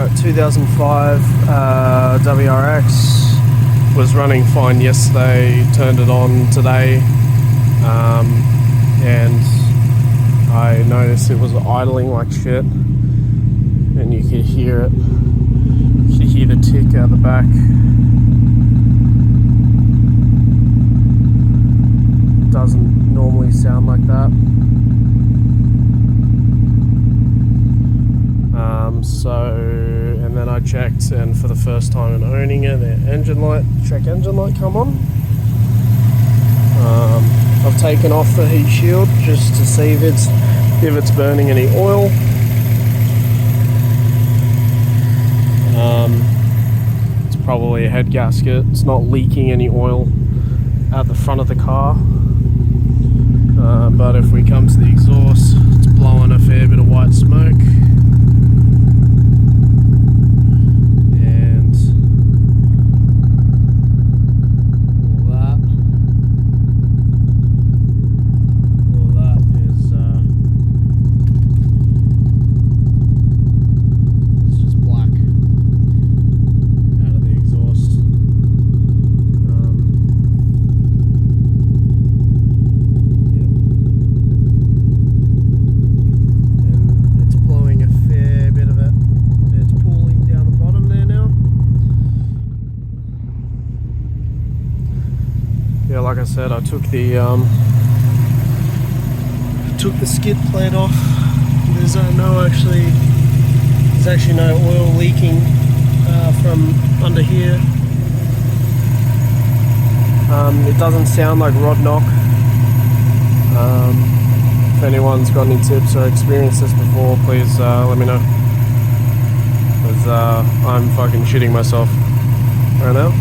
Alright, 2005 WRX was running fine yesterday, turned it on today, and I noticed it was idling like shit, and you could hear it. You could hear the tick out the back. It doesn't normally sound like that. And then I checked, and for the first time in owning it, the check engine light come on. I've taken off the heat shield just to see if it's burning any oil. It's probably a head gasket. It's not leaking any oil out the front of the car. But if we come to the exhaust, it's blowing a fair bit of white smoke. Yeah, like I said, I took the skid plate off. There's actually no oil leaking from under here. It doesn't sound like rod knock. If anyone's got any tips or experienced this before, please let me know, because I'm fucking shitting myself right now.